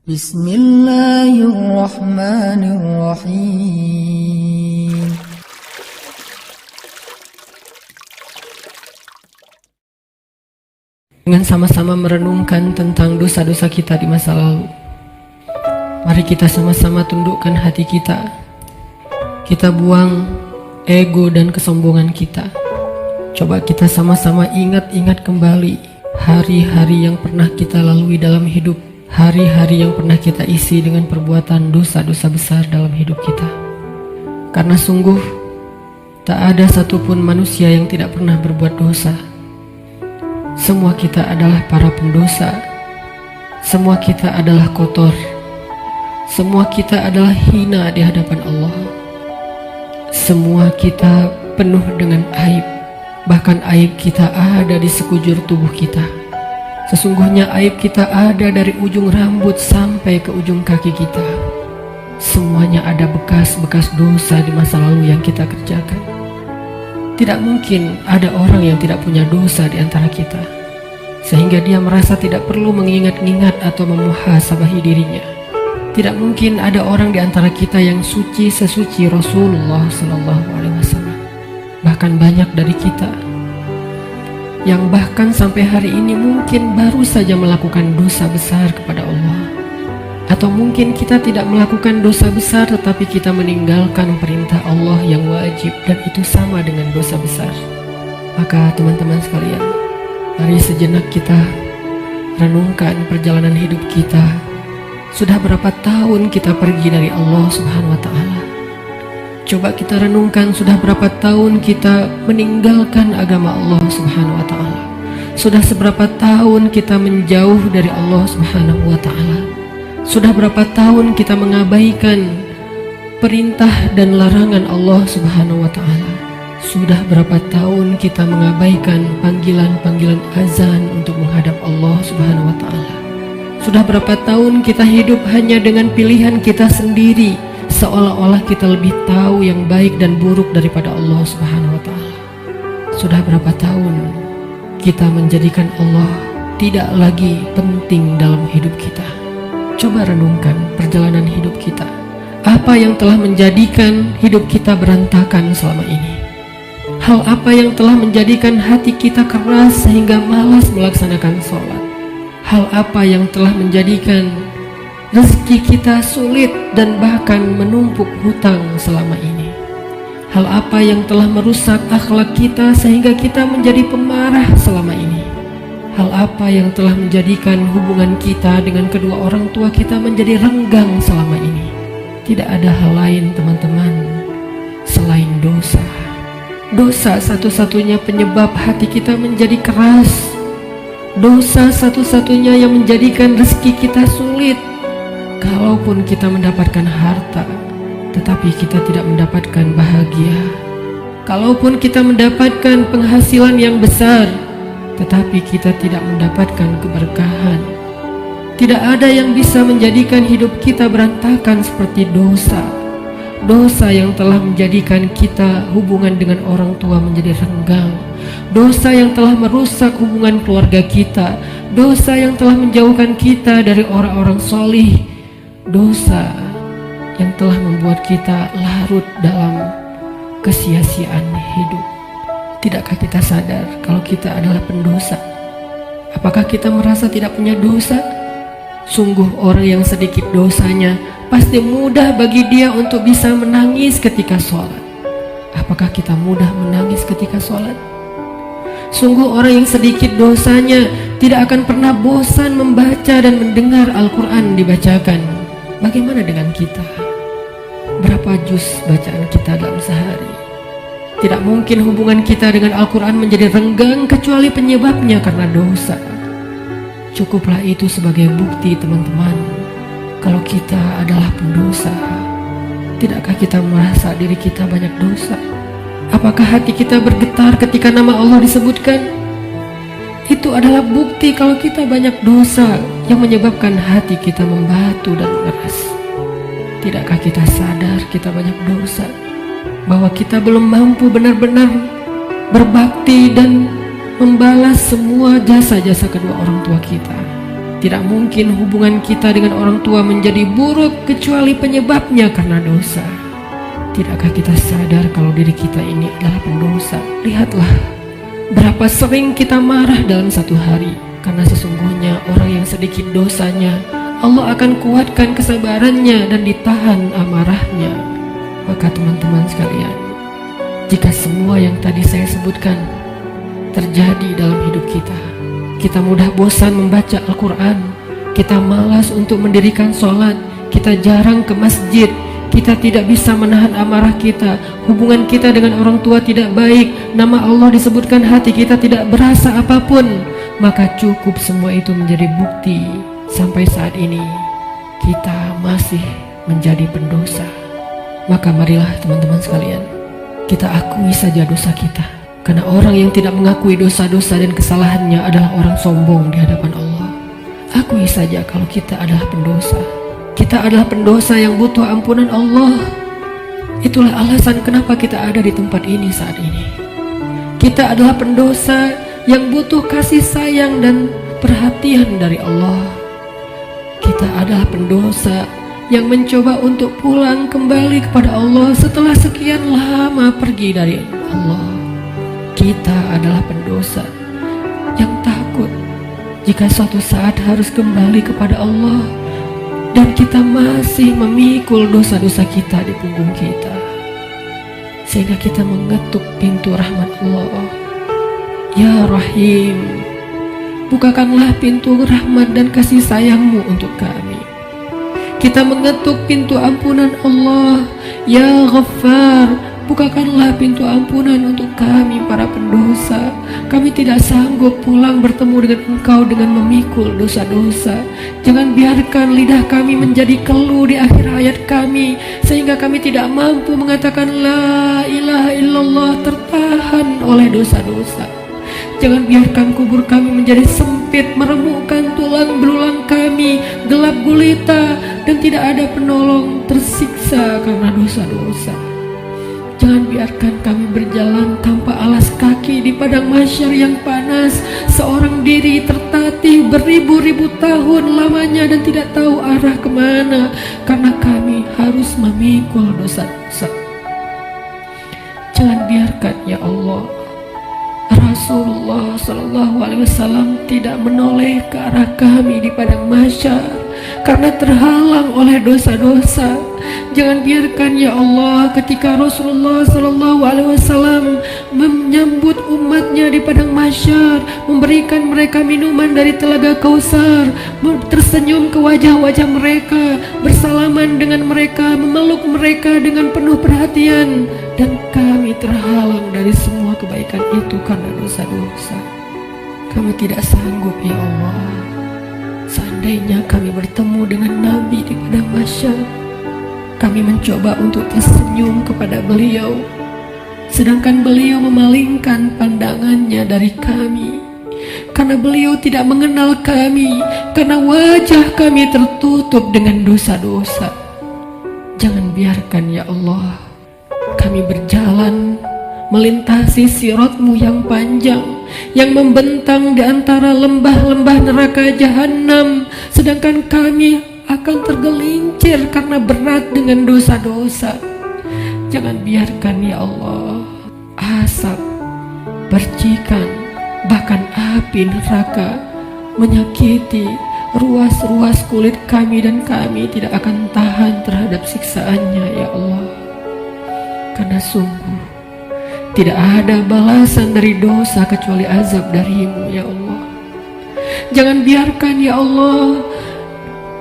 Bismillahirrahmanirrahim. Dengan sama-sama merenungkan tentang dosa-dosa kita di masa lalu, mari kita sama-sama tundukkan hati kita. Kita buang ego dan kesombongan kita. Coba kita sama-sama ingat-ingat kembali hari-hari yang pernah kita lalui dalam hidup, hari-hari yang pernah kita isi dengan perbuatan dosa-dosa besar dalam hidup kita. Karena sungguh tak ada satupun manusia yang tidak pernah berbuat dosa. Semua kita adalah para pendosa. Semua kita adalah kotor. Semua kita adalah hina di hadapan Allah. Semua kita penuh dengan aib. Bahkan aib kita ada di sekujur tubuh kita. Sesungguhnya aib kita ada dari ujung rambut sampai ke ujung kaki kita. Semuanya ada bekas-bekas dosa di masa lalu yang kita kerjakan. Tidak mungkin ada orang yang tidak punya dosa di antara kita, sehingga dia merasa tidak perlu mengingat-ingat atau memuhasabahi dirinya. Tidak mungkin ada orang di antara kita yang suci sesuci Rasulullah SAW. Bahkan banyak dari kita yang bahkan sampai hari ini mungkin baru saja melakukan dosa besar kepada Allah. Atau mungkin kita tidak melakukan dosa besar, tetapi kita meninggalkan perintah Allah yang wajib, dan itu sama dengan dosa besar. Maka teman-teman sekalian, mari sejenak kita renungkan perjalanan hidup kita. Sudah berapa tahun kita pergi dari Allah Subhanahu wa Ta'ala? Coba kita renungkan, sudah berapa tahun kita meninggalkan agama Allah Subhanahu wa Ta'ala? Sudah seberapa tahun kita menjauh dari Allah Subhanahu wa Ta'ala? Sudah berapa tahun kita mengabaikan perintah dan larangan Allah Subhanahu wa Ta'ala? Sudah berapa tahun kita mengabaikan panggilan-panggilan azan untuk menghadap Allah Subhanahu wa Ta'ala? Sudah berapa tahun kita hidup hanya dengan pilihan kita sendiri, seolah-olah kita lebih tahu yang baik dan buruk daripada Allah Subhanahu wa Ta'ala? Sudah berapa tahun kita menjadikan Allah tidak lagi penting dalam hidup kita? Coba renungkan perjalanan hidup kita. Apa yang telah menjadikan hidup kita berantakan selama ini? Hal apa yang telah menjadikan hati kita keras sehingga malas melaksanakan sholat? Hal apa yang telah menjadikan rezeki kita sulit dan bahkan menumpuk hutang selama ini? Hal apa yang telah merusak akhlak kita sehingga kita menjadi pemarah selama ini? Hal apa yang telah menjadikan hubungan kita dengan kedua orang tua kita menjadi renggang selama ini? Tidak ada hal lain, teman-teman, selain dosa. Dosa satu-satunya penyebab hati kita menjadi keras. Dosa satu-satunya yang menjadikan rezeki kita sulit. Kalaupun kita mendapatkan harta, tetapi kita tidak mendapatkan bahagia. Kalaupun kita mendapatkan penghasilan yang besar, tetapi kita tidak mendapatkan keberkahan. Tidak ada yang bisa menjadikan hidup kita berantakan seperti dosa. Dosa yang telah menjadikan kita hubungan dengan orang tua menjadi renggang. Dosa yang telah merusak hubungan keluarga kita. Dosa yang telah menjauhkan kita dari orang-orang solih. Dosa yang telah membuat kita larut dalam kesia-siaan hidup. Tidakkah kita sadar kalau kita adalah pendosa? Apakah kita merasa tidak punya dosa? Sungguh orang yang sedikit dosanya pasti mudah bagi dia untuk bisa menangis ketika sholat. Apakah kita mudah menangis ketika sholat? Sungguh orang yang sedikit dosanya tidak akan pernah bosan membaca dan mendengar Al-Quran dibacakan. Bagaimana dengan kita? Berapa juz bacaan kita dalam sehari? Tidak mungkin hubungan kita dengan Al-Quran menjadi renggang kecuali penyebabnya karena dosa. Cukuplah itu sebagai bukti, teman-teman, kalau kita adalah pendosa. Tidakkah kita merasa diri kita banyak dosa? Apakah hati kita bergetar ketika nama Allah disebutkan? Itu adalah bukti kalau kita banyak dosa yang menyebabkan hati kita membatu dan keras. Tidakkah kita sadar kita banyak dosa, bahwa kita belum mampu benar-benar berbakti dan membalas semua jasa-jasa kedua orang tua kita? Tidak mungkin hubungan kita dengan orang tua menjadi buruk kecuali penyebabnya karena dosa. Tidakkah kita sadar kalau diri kita ini adalah pendosa? Lihatlah, berapa sering kita marah dalam satu hari. Karena sesungguhnya orang yang sedikit dosanya, Allah akan kuatkan kesabarannya dan ditahan amarahnya. Maka teman-teman sekalian, jika semua yang tadi saya sebutkan terjadi dalam hidup kita, kita mudah bosan membaca Al-Quran, kita malas untuk mendirikan sholat, kita jarang ke masjid, kita tidak bisa menahan amarah kita, hubungan kita dengan orang tua tidak baik, nama Allah disebutkan hati kita tidak berasa apapun, maka cukup semua itu menjadi bukti sampai saat ini kita masih menjadi pendosa. Maka marilah teman-teman sekalian, kita akui saja dosa kita. Karena orang yang tidak mengakui dosa-dosa dan kesalahannya adalah orang sombong di hadapan Allah. Akui saja kalau kita adalah pendosa. Kita adalah pendosa yang butuh ampunan Allah. Itulah alasan kenapa kita ada di tempat ini saat ini. Kita adalah pendosa yang butuh kasih sayang dan perhatian dari Allah. Kita adalah pendosa yang mencoba untuk pulang kembali kepada Allah setelah sekian lama pergi dari Allah. Kita adalah pendosa yang takut jika suatu saat harus kembali kepada Allah, dan kita masih memikul dosa-dosa kita di punggung kita, sehingga kita mengetuk pintu rahmat Allah. Ya Rahim, bukakanlah pintu rahmat dan kasih sayangmu untuk kami. Kita mengetuk pintu ampunan Allah. Ya Ghaffar, bukakanlah pintu ampunan untuk kami para pendosa. Kami tidak sanggup pulang bertemu dengan Engkau dengan memikul dosa-dosa. Jangan biarkan lidah kami menjadi keluh di akhir hayat kami, sehingga kami tidak mampu mengatakan La ilaha illallah, tertahan oleh dosa-dosa. Jangan biarkan kubur kami menjadi sempit, meremukkan tulang belulang kami, gelap gulita, dan tidak ada penolong, tersiksa karena dosa-dosa. Jangan biarkan kami berjalan tanpa alas kaki di padang mahsyar yang panas, seorang diri tertatih beribu-ribu tahun lamanya dan tidak tahu arah kemana, karena kami harus memikul dosa-dosa. Jangan biarkan ya Allah Rasulullah SAW tidak menoleh ke arah kami di padang mahsyar karena terhalang oleh dosa-dosa. Jangan biarkan ya Allah ketika Rasulullah SAW menyambut umatnya di padang mahsyar, memberikan mereka minuman dari telaga Kausar, tersenyum ke wajah-wajah mereka, bersalaman dengan mereka, memeluk mereka dengan penuh perhatian, dan kami terhalang dari semua kebaikan itu karena dosa-dosa. Kami tidak sanggup ya Allah. Seandainya kami bertemu dengan Nabi di padang mahsyar, kami mencoba untuk tersenyum kepada beliau, sedangkan beliau memalingkan pandangannya dari kami, karena beliau tidak mengenal kami, karena wajah kami tertutup dengan dosa-dosa. Jangan biarkan ya Allah kami berjalan melintasi sirat-Mu yang panjang, yang membentang di antara lembah-lembah neraka jahanam, sedangkan kami akan tergelincir karena berat dengan dosa-dosa. Jangan biarkan ya Allah asap, percikan, bahkan api neraka menyakiti ruas-ruas kulit kami, dan kami tidak akan tahan terhadap siksaannya ya Allah. Karena sungguh tidak ada balasan dari dosa kecuali azab dari-Mu ya Allah. Jangan biarkan ya Allah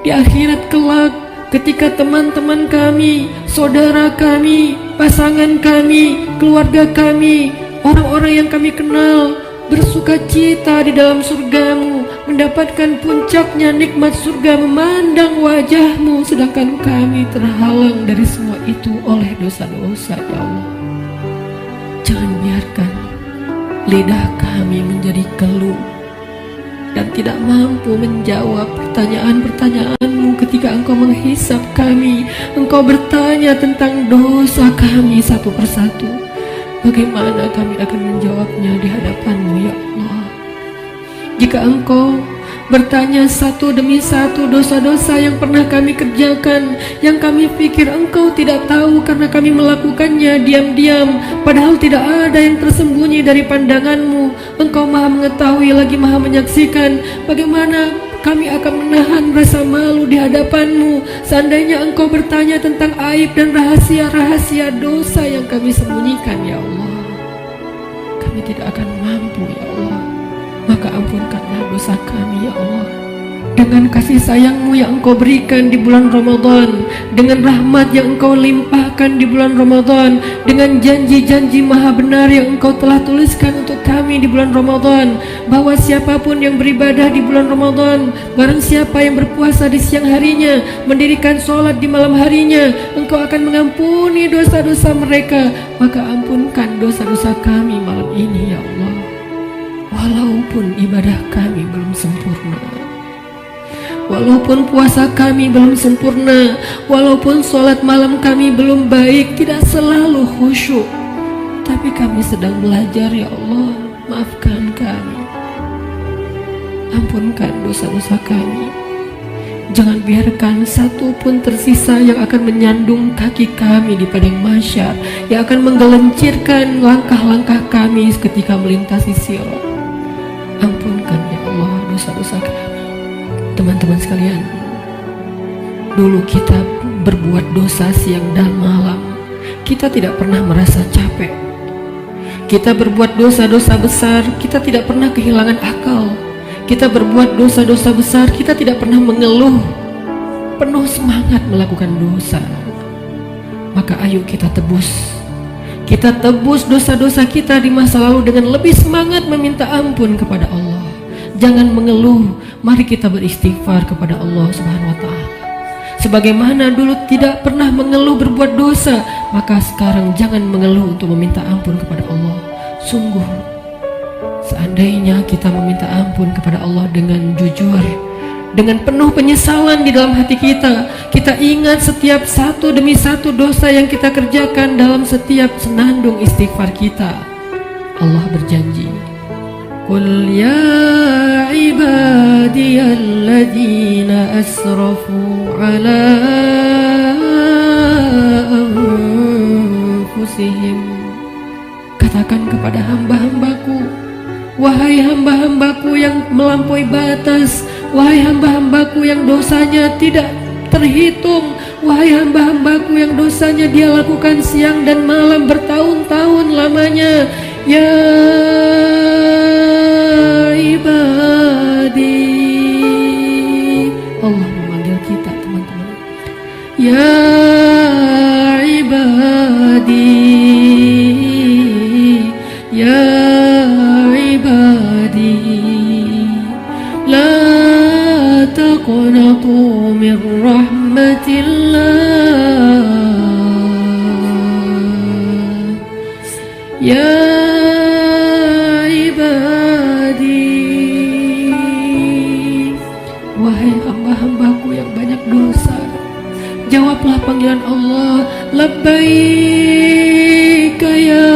di akhirat kelak ketika teman-teman kami, saudara kami, pasangan kami, keluarga kami, orang-orang yang kami kenal bersuka cita di dalam surga-Mu, mendapatkan puncaknya nikmat surga, memandang wajah-Mu, sedangkan kami terhalang dari semua itu oleh dosa-dosa ya Allah. Jangan biarkan lidah kami menjadi keluh dan tidak mampu menjawab pertanyaan-pertanyaan-Mu ketika Engkau menghisap kami. Engkau bertanya tentang dosa kami satu persatu. Bagaimana kami akan menjawabnya di hadapan-Mu ya Allah? Jika Engkau bertanya satu demi satu dosa-dosa yang pernah kami kerjakan, yang kami pikir Engkau tidak tahu karena kami melakukannya diam-diam, padahal tidak ada yang tersembunyi dari pandangan-Mu. Engkau Maha mengetahui lagi Maha menyaksikan. Bagaimana kami akan menahan rasa malu di hadapan-Mu seandainya Engkau bertanya tentang aib dan rahasia-rahasia dosa yang kami sembunyikan, ya Allah. Kami tidak akan mampu, ya Allah. Maka ampunkanlah dosa kami, ya Allah. Dengan kasih sayang-Mu yang Engkau berikan di bulan Ramadan, dengan rahmat yang Engkau limpahkan di bulan Ramadan, dengan janji-janji maha benar yang Engkau telah tuliskan untuk kami di bulan Ramadan, bahwa siapapun yang beribadah di bulan Ramadan, barang siapa yang berpuasa di siang harinya, mendirikan sholat di malam harinya, Engkau akan mengampuni dosa-dosa mereka. Maka ampunkan dosa-dosa kami malam ini, ya Allah. Walaupun ibadah kami belum sempurna, walaupun puasa kami belum sempurna, walaupun sholat malam kami belum baik, tidak selalu khusyuk, tapi kami sedang belajar, ya Allah. Maafkan kami, ampunkan dosa-dosa kami. Jangan biarkan satu pun tersisa yang akan menyandung kaki kami di padang mahsyar, yang akan menggelincirkan langkah-langkah kami ketika melintasi sirat. Ampunkan, ya Allah, dosa-dosa kami. Teman-teman sekalian, dulu kita berbuat dosa siang dan malam, kita tidak pernah merasa capek. Kita berbuat dosa-dosa besar, kita tidak pernah kehilangan akal. Kita berbuat dosa-dosa besar, kita tidak pernah mengeluh, penuh semangat melakukan dosa. Maka ayo kita tebus. Kita tebus dosa-dosa kita di masa lalu dengan lebih semangat meminta ampun kepada Allah. Jangan mengeluh, mari kita beristighfar kepada Allah Subhanahu wa Ta'ala. Sebagaimana dulu tidak pernah mengeluh berbuat dosa, maka sekarang jangan mengeluh untuk meminta ampun kepada Allah. Sungguh, seandainya kita meminta ampun kepada Allah dengan jujur, dengan penuh penyesalan di dalam hati kita, kita ingat setiap satu demi satu dosa yang kita kerjakan dalam setiap senandung istighfar kita. Allah berjanji, Qul ya ibadiyalladzina asrafu ala anfusihim. Katakan kepada hamba-hambaku, wahai hamba-hambaku yang melampaui batas, wahai hamba-hambaku yang dosanya tidak terhitung, wahai hamba-hambaku yang dosanya dia lakukan siang dan malam bertahun-tahun lamanya. Ya ibadi, Allah memanggil kita, teman-teman. Ya ibadi, ya ibadi, la taqnatu min rahmatillah. Ya ibadi, wahai hamba-hambaku yang banyak dosa, jawablah panggilan Allah. Labbaika ya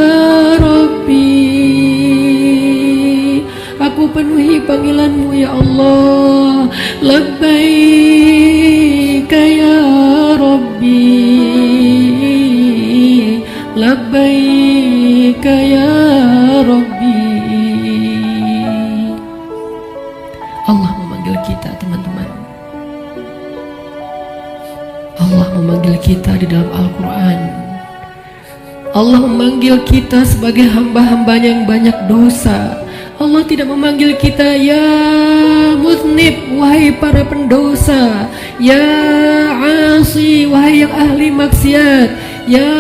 Rabbi, aku penuhi panggilanmu ya Allah. Labbaika ya Rabbi, labbaika ya Rabbi. Allah memanggil kita, teman-teman. Allah memanggil kita di dalam Al-Quran. Allah memanggil kita sebagai hamba-hambanya yang banyak dosa. Allah tidak memanggil kita ya muznib, wahai para pendosa, ya asi, wahai yang ahli maksiat, ya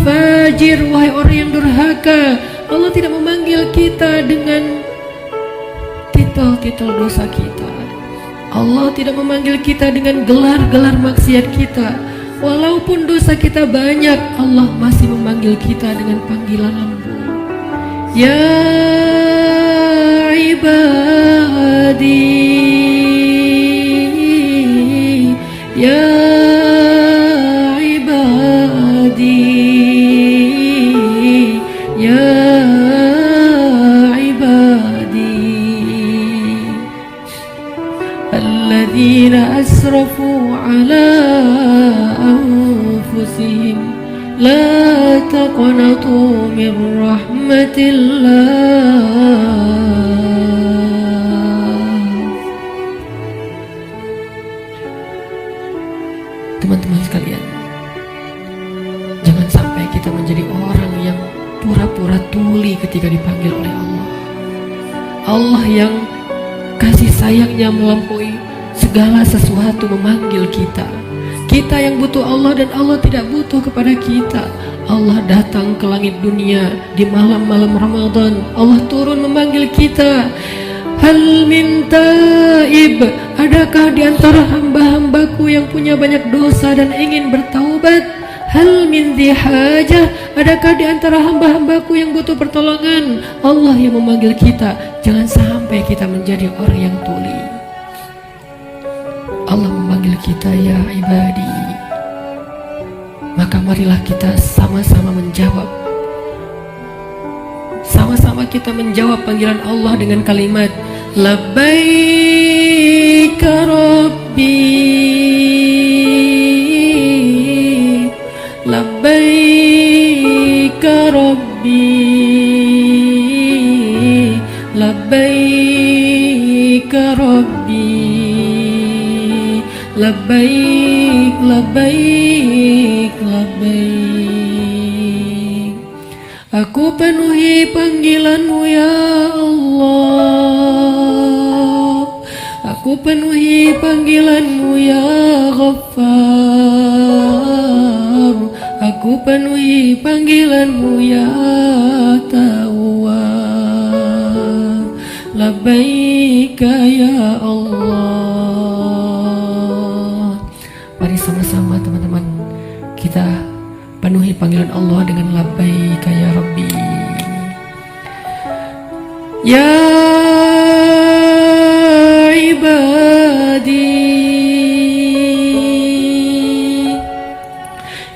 fajir, wahai orang yang durhaka. Allah tidak memanggil kita dengan titel-titel dosa kita. Allah tidak memanggil kita dengan gelar-gelar maksiat kita. Walaupun dosa kita banyak, Allah masih memanggil kita dengan panggilan lembut. Ya ibadi, ya ibadi, ya ibadi. أنفسهم لا تقنطوا من رحمة الله. Teman-teman sekalian, jangan sampai kita menjadi orang yang pura-pura tuli ketika dipanggil oleh Allah. Allah yang kasih sayangnya melampaui segala sesuatu memanggil kita. Kita yang butuh Allah dan Allah tidak butuh kepada kita. Allah datang ke langit dunia di malam-malam Ramadan. Allah turun memanggil kita. Hal min taib, adakah di antara hamba-hambaku yang punya banyak dosa dan ingin bertaubat? Hal min dihajah, adakah di antara hamba-hambaku yang butuh pertolongan? Allah yang memanggil kita. Jangan sampai kita menjadi orang yang tuli. Allah memanggil kita, ya ibadi. Maka marilah kita sama-sama menjawab. Sama-sama kita menjawab panggilan Allah dengan kalimat Labbaik Rabbi, Labbaik Rabbi, Labbaik Rabbi, Labbaik, Labbaik, Labbaik. Aku penuhi panggilanmu ya Allah. Aku penuhi panggilanmu ya Ghaffar. Aku penuhi panggilanmu ya Tawwab. Labbaika ya Allah. Mari sama-sama teman-teman kita penuhi panggilan Allah dengan labbaika ya Rabbi. Ya ibadi,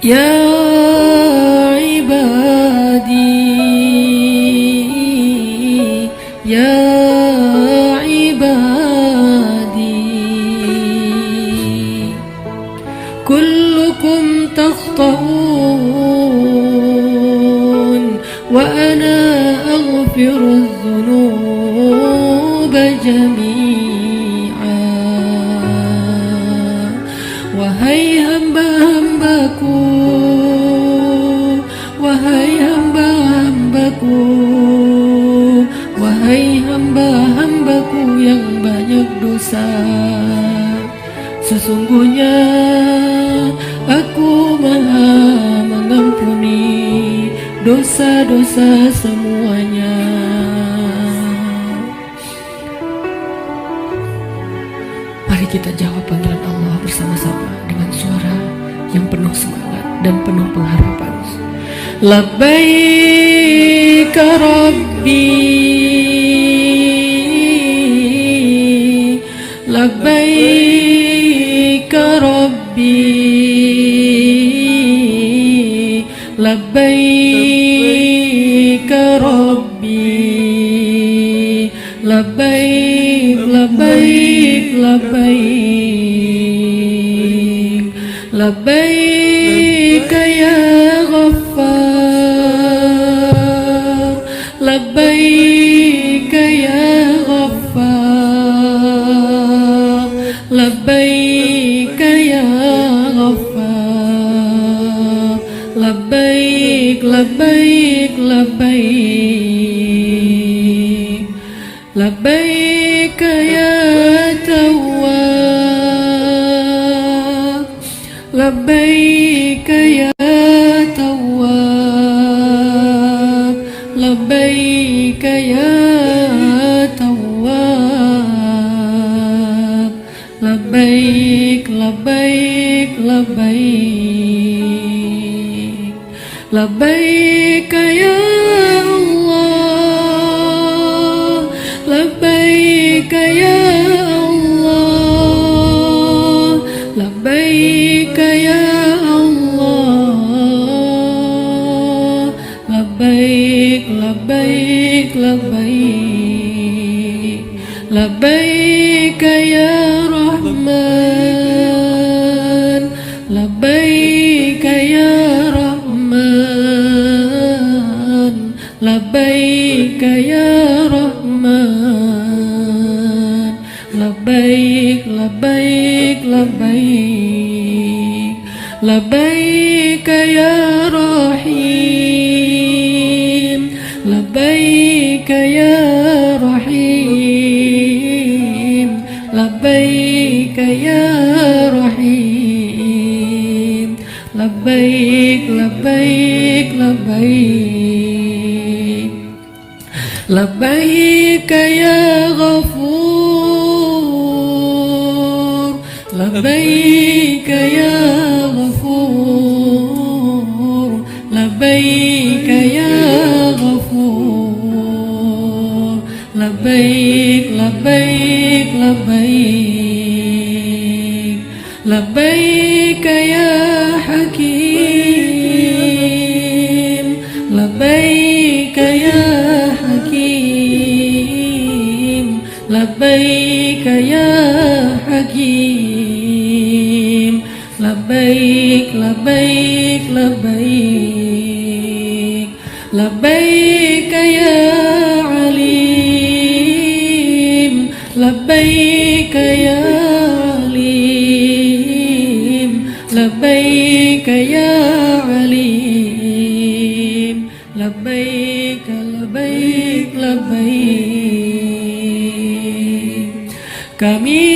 ya ibadi, ya ibadi, kullukum takhta'un wa ana aghfiru dzunuba jami'a. Wahai hamba-hambaku, wahai hamba-hambaku, wahai hamba-hambaku yang banyak dosa, sesungguhnya aku maha mengampuni dosa-dosa semuanya. Mari kita jawab panggilan Allah bersama-sama dengan suara yang penuh semangat dan penuh pengharapan. Labbaik Rabbi, Labbaik Rabbi, Labbaik Rabbi, Labbaik, Labbaik, Labbaik, Labbaik ya Ghaffar, Labbaik ya Ghaffar, Labbaik ya Ghaffar, Labbaik, Labbaik, Labbaik, Labbaik ya Tawwab, Labbaik ya Tawwab, Labbaik ya Tawwab, Labbaik, Labbaik, Labbaik, Labbaik ya Allah, Labbaik ya Allah, Labbaik ya Allah, Labbaik, Labbaik, Labbaik, Labbaik ya Rahman, labbaik ya Rahman, labbaik ya Rahman, labbaik labbaik labbaik, labbaik ya Rahim, labbaik ya Rahim, labbaik ya Rahim, labbaik labbaik labbaik, labbaik ya Ghafur, labbaik ya Ghafur, labbaik ya Ghafur, labbaik labbaik labbaik, labbaik ya Hakim, labbaik ya Hakim, labbaik ya Hakim, labbaik labbaik labbaik, labbaik ya Alim, labbaik ya Alim, labbaik ya Alim, labbaik labbaik labbaik. Kami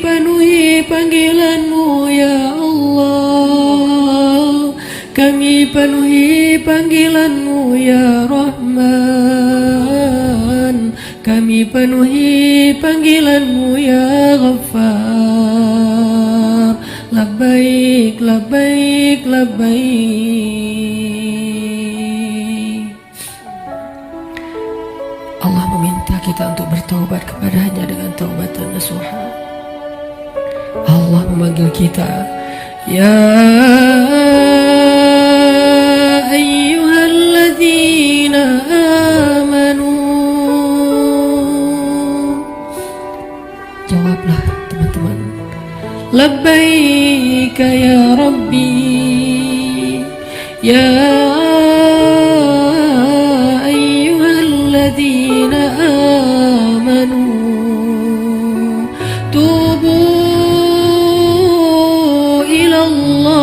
penuhi panggilan-Mu ya Allah, kami penuhi panggilan-Mu ya Rahman, kami penuhi panggilan-Mu ya Ghaffar, labbaik labbaik labbaik. Allah meminta kita untuk bertaubat kepadanya dengan taubatan nasuha. Allah memanggil kita, ya ayyuhalladzina amanu. Jawablah teman-teman, labbaik ya Rabbi, ya ayyuhalladzina amanu, tubu ila Allah.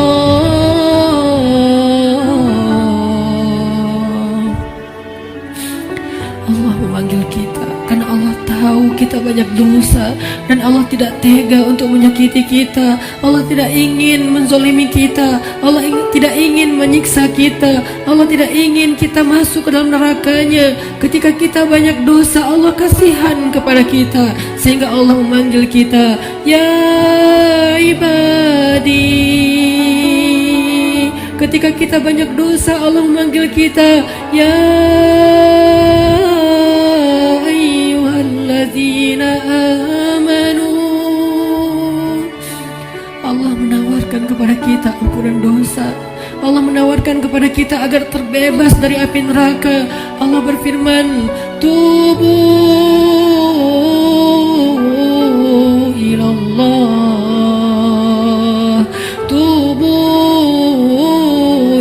Allah memanggil kita karena Allah tahu kita banyak dosa dan Allah tidak tega untuk menyakiti kita. Allah tidak ingin menzolimi kita. Allah tidak ingin menyiksa kita. Allah tidak ingin kita masuk ke dalam nerakanya. Ketika kita banyak dosa, Allah kasihan kepada kita sehingga Allah memanggil kita, ya ibadi. Ketika kita banyak dosa, Allah memanggil kita, ya ayyuhalladzina amanu. Allah menawarkan kepada kita ampunan dosa. Allah menawarkan kepada kita agar terbebas dari api neraka. Allah berfirman, tubu ilallah, tubu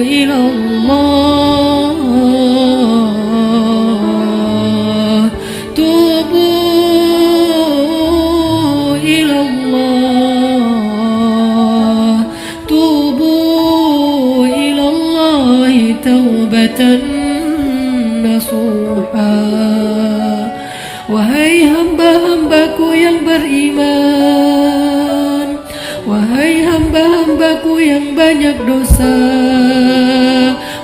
ilallah, tubu ilallah, tubu ilallahi taubatan nasuha. Wahai hamba-hambaku yang beriman, wahai hamba-hambaku yang banyak dosa,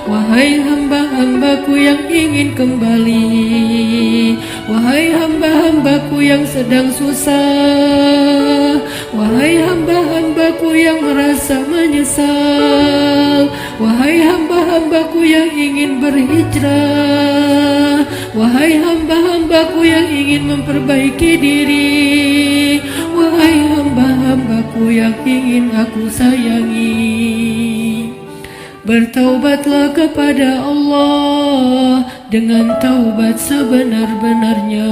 wahai hamba-hambaku yang ingin kembali, wahai hamba-hambaku yang sedang susah, wahai hamba-hambaku yang merasa menyesal, wahai hamba-hambaku yang ingin berhijrah, wahai hamba-hambaku yang ingin memperbaiki diri, wahai hamba-hambaku yang ingin aku sayangi, bertaubatlah kepada Allah dengan taubat sebenar-benarnya.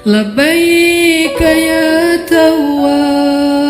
Labbaik ya Tawwab,